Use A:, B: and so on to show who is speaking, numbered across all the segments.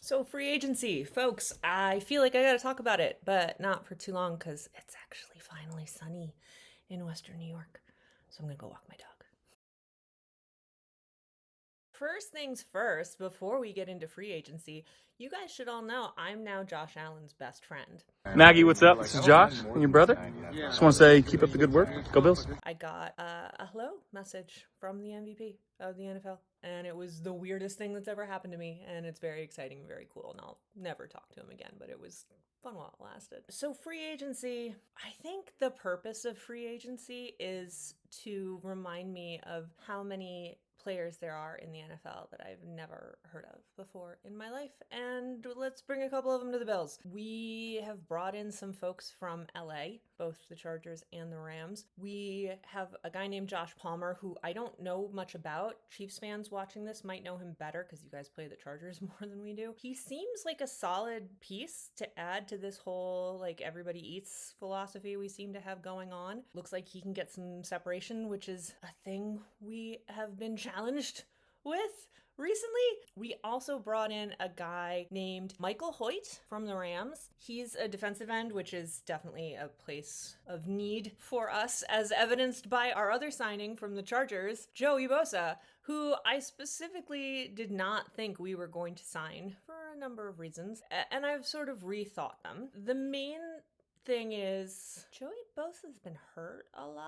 A: So, free agency, folks, I feel like I gotta talk about it, but not for too long because it's actually finally sunny in Western New York. So, I'm gonna go walk my dog. First things first, before we get into free agency, you guys should all know I'm now Josh Allen's best friend.
B: Maggie, what's up? This is Josh and your brother. Just want to say keep up the good work. Go Bills.
A: I got a hello message from the MVP of the NFL, and it was the weirdest thing that's ever happened to me, and it's very exciting, very cool, and I'll never talk to him again, but it was fun while it lasted. So free agency, I think the purpose of free agency is to remind me of how many players there are in the NFL that I've never heard of before in my life. And let's bring a couple of them to the Bills. We have brought in some folks from LA, both the Chargers and the Rams. We have a guy named Josh Palmer, who I don't know much about. Chiefs fans watching this might know him better because you guys play the Chargers more than we do. He seems like a solid piece to add to this whole, like, everybody eats philosophy we seem to have going on. Looks like he can get some separation, which is a thing we have been challenged with recently. We also brought in a guy named Michael Hoyt from the Rams. He's a defensive end, which is definitely a place of need for us, as evidenced by our other signing from the Chargers, Joey Bosa, who I specifically did not think we were going to sign for a number of reasons, and I've sort of rethought them. The main thing is, Joey Bosa's been hurt a lot.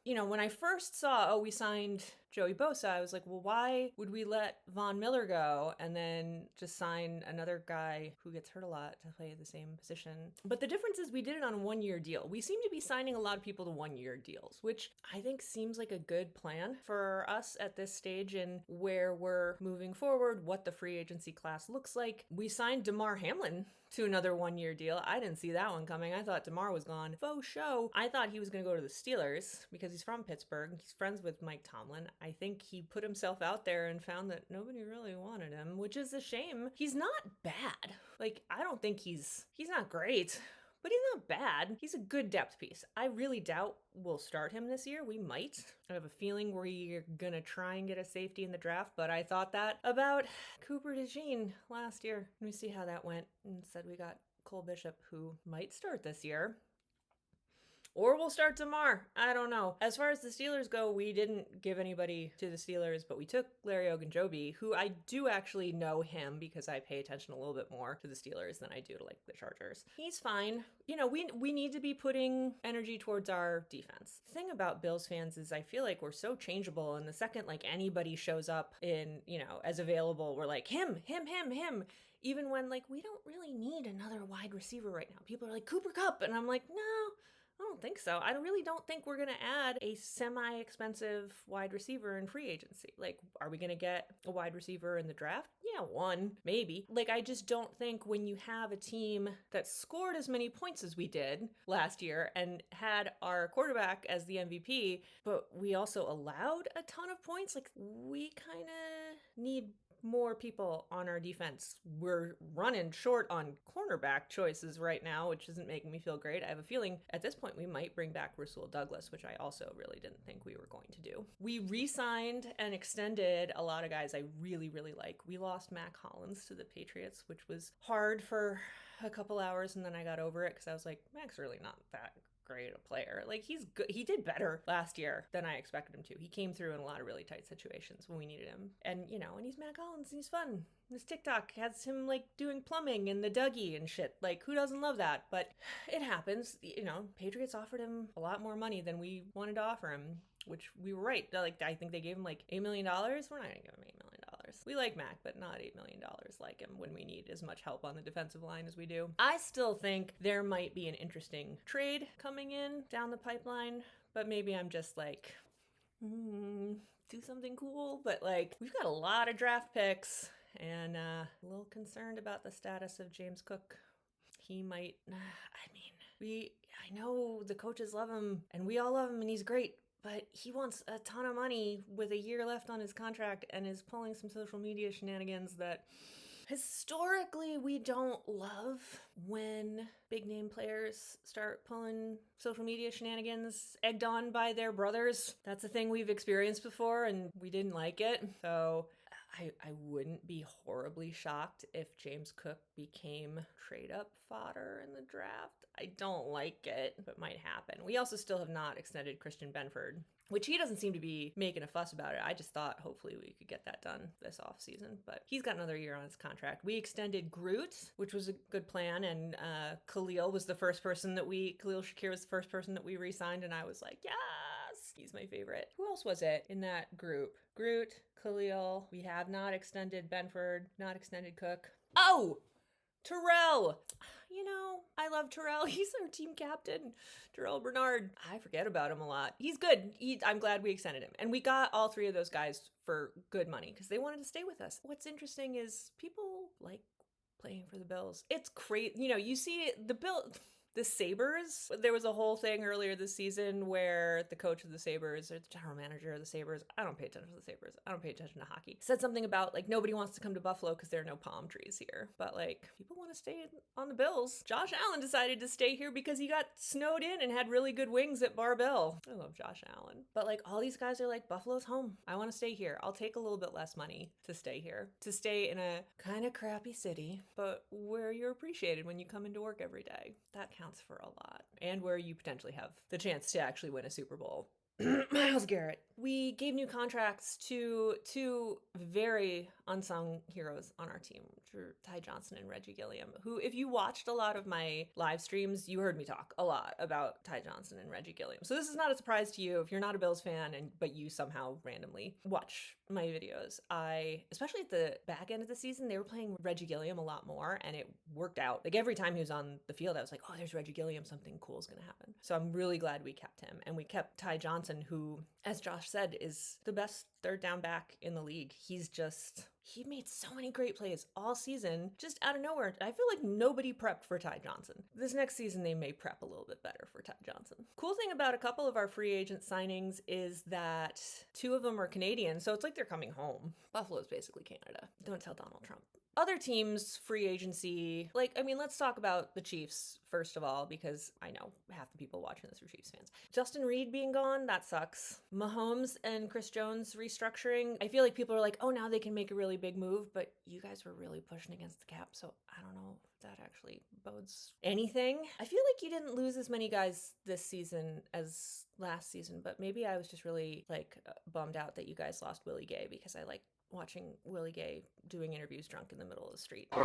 A: You know, when I first saw, we signed Joey Bosa, I was like, well, why would we let Von Miller go and then just sign another guy who gets hurt a lot to play the same position? But the difference is we did it on a one-year deal. We seem to be signing a lot of people to one-year deals, which I think seems like a good plan for us at this stage in where we're moving forward, what the free agency class looks like. We signed Damar Hamlin to another one-year deal. I didn't see that one coming. I thought Damar was gone. Faux show. I thought he was going to go to the Steelers because he's from Pittsburgh. He's friends with Mike Tomlin. I think he put himself out there and found that nobody really wanted him, which is a shame. He's not bad. Like, I don't think he's not great, but he's not bad. He's a good depth piece. I really doubt we'll start him this year. We might. I have a feeling we're gonna try and get a safety in the draft, but I thought that about Cooper DeJean last year. Let me see how that went. Instead, we got Cole Bishop, who might start this year. Or we'll start Damar. I don't know. As far as the Steelers go, we didn't give anybody to the Steelers, but we took Larry Ogunjobi, who I do actually know him because I pay attention a little bit more to the Steelers than I do to, like, the Chargers. He's fine. You know, we need to be putting energy towards our defense. The thing about Bills fans is I feel like we're so changeable, and the second, like, anybody shows up in, you know, as available, we're like, him. Even when, like, we don't really need another wide receiver right now. People are like, Cooper Kupp, and I'm like, no, I don't think so. I really don't think we're going to add a semi-expensive wide receiver in free agency. Like, are we going to get a wide receiver in the draft? Yeah, one, maybe. Like, I just don't think when you have a team that scored as many points as we did last year and had our quarterback as the MVP, but we also allowed a ton of points, like, we kind of need more people on our defense. We're running short on cornerback choices right now, which isn't making me feel great. I have a feeling at this point we might bring back Rasul Douglas, which I also really didn't think we were going to do. We re-signed and extended a lot of guys I really, really like. We lost Mack Hollins to the Patriots, which was hard for a couple hours, and then I got over it because I was like, Mack's really not that great a player. Like, he's good. He did better last year than I expected him to. He came through in a lot of really tight situations when we needed him. And, you know, and he's Mack Hollins, and he's fun. His TikTok has him, like, doing plumbing and the Dougie and shit. Like, who doesn't love that? But it happens. You know, Patriots offered him a lot more money than we wanted to offer him, which we were right. Like, I think they gave him, like, $8 million. We're not going to give him $8 million. We like Mac, but not $8 million like him when we need as much help on the defensive line as we do. I still think there might be an interesting trade coming in down the pipeline, but maybe I'm just like, do something cool. But, like, we've got a lot of draft picks, and a little concerned about the status of James Cook. He might, I know the coaches love him, and we all love him, and he's great. But he wants a ton of money with a year left on his contract and is pulling some social media shenanigans that historically we don't love when big name players start pulling social media shenanigans egged on by their brothers. That's a thing we've experienced before and we didn't like it. So I wouldn't be horribly shocked if James Cook became trade-up fodder in the draft. I don't like it, but might happen. We also still have not extended Christian Benford, which he doesn't seem to be making a fuss about it. I just thought hopefully we could get that done this offseason, but he's got another year on his contract. We extended Groot, which was a good plan, and Khalil Shakir was the first person that we re-signed, and I was like, yes, he's my favorite. Who else was it in that group? Groot, Khalil, we have not extended Benford, not extended Cook. Oh! Terrell! You know, I love Terrell. He's our team captain. Terrell Bernard. I forget about him a lot. He's good. I'm glad we extended him. And we got all three of those guys for good money because they wanted to stay with us. What's interesting is people like playing for the Bills. It's crazy. You know, you see the Sabres, there was a whole thing earlier this season where the coach of the Sabres or the general manager of the Sabres, I don't pay attention to the Sabres, I don't pay attention to hockey, said something about like nobody wants to come to Buffalo because there are no palm trees here. But like people want to stay on the Bills. Josh Allen decided to stay here because he got snowed in and had really good wings at Barbell. I love Josh Allen. But like all these guys are like, Buffalo's home. I want to stay here. I'll take a little bit less money to stay here. To stay in a kind of crappy city, but where you're appreciated when you come into work every day. That counts for a lot. And where you potentially have the chance to actually win a Super Bowl. Myles Garrett. We gave new contracts to two very unsung heroes on our team, which were Ty Johnson and Reggie Gilliam, who, if you watched a lot of my live streams, you heard me talk a lot about Ty Johnson and Reggie Gilliam. So this is not a surprise to you if you're not a Bills fan, but you somehow randomly watch my videos. Especially at the back end of the season, they were playing Reggie Gilliam a lot more, and it worked out. Like every time he was on the field, I was like, oh, there's Reggie Gilliam, something cool is going to happen. So I'm really glad we kept him. And we kept Ty Johnson, who, as Josh said, is the best third down back in the league. He made so many great plays all season, just out of nowhere. I feel like nobody prepped for Ty Johnson. This next season, they may prep a little bit better for Ty Johnson. Cool thing about a couple of our free agent signings is that two of them are Canadian, so it's like they're coming home. Buffalo's basically Canada. Don't tell Donald Trump. Other teams' free agency, let's talk about the Chiefs first of all, because I know half the people watching this are Chiefs fans. Justin Reed being gone, that sucks. Mahomes and Chris Jones restructuring. I feel like people are like, oh, now they can make a really big move, but you guys were really pushing against the cap, so I don't know if that actually bodes anything. I feel like you didn't lose as many guys this season as last season, but maybe I was just really bummed out that you guys lost Willie Gay because I like watching Willie Gay doing interviews drunk in the middle of the street. Wait.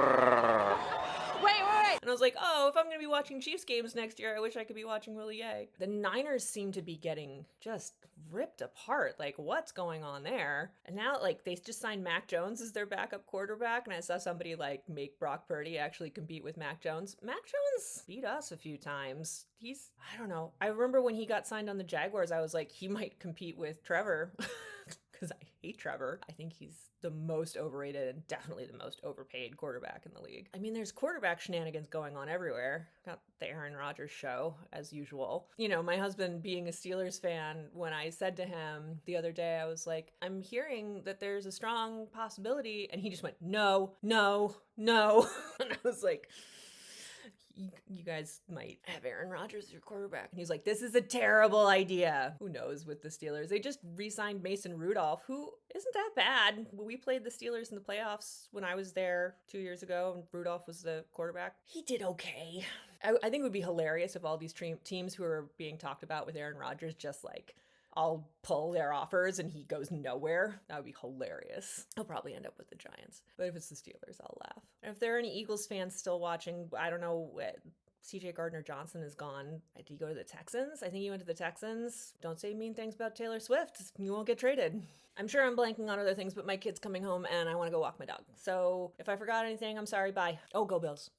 A: And I was like, oh, if I'm going to be watching Chiefs games next year, I wish I could be watching Willie Gay. The Niners seem to be getting just ripped apart. Like, what's going on there? And now, they just signed Mac Jones as their backup quarterback, and I saw somebody, make Brock Purdy actually compete with Mac Jones. Mac Jones beat us a few times. I don't know. I remember when he got signed on the Jaguars, I was like, he might compete with Trevor. Because I hate Trevor. I think he's the most overrated and definitely the most overpaid quarterback in the league. I mean, there's quarterback shenanigans going on everywhere. Got the Aaron Rodgers show, as usual. You know, my husband being a Steelers fan, when I said to him the other day, I was like, I'm hearing that there's a strong possibility. And he just went, no. And I was like, you guys might have Aaron Rodgers as your quarterback. And he's like, this is a terrible idea. Who knows with the Steelers? They just re-signed Mason Rudolph, who isn't that bad. We played the Steelers in the playoffs when I was there 2 years ago, and Rudolph was the quarterback. He did okay. I think it would be hilarious if all these teams who are being talked about with Aaron Rodgers just I'll pull their offers and he goes nowhere. That would be hilarious. He'll probably end up with the Giants. But if it's the Steelers, I'll laugh. And if there are any Eagles fans still watching, I don't know what. CJ Gardner-Johnson is gone. Did he go to the Texans? I think he went to the Texans. Don't say mean things about Taylor Swift. You won't get traded. I'm sure I'm blanking on other things, but my kid's coming home and I want to go walk my dog. So if I forgot anything, I'm sorry. Bye. Oh, go Bills.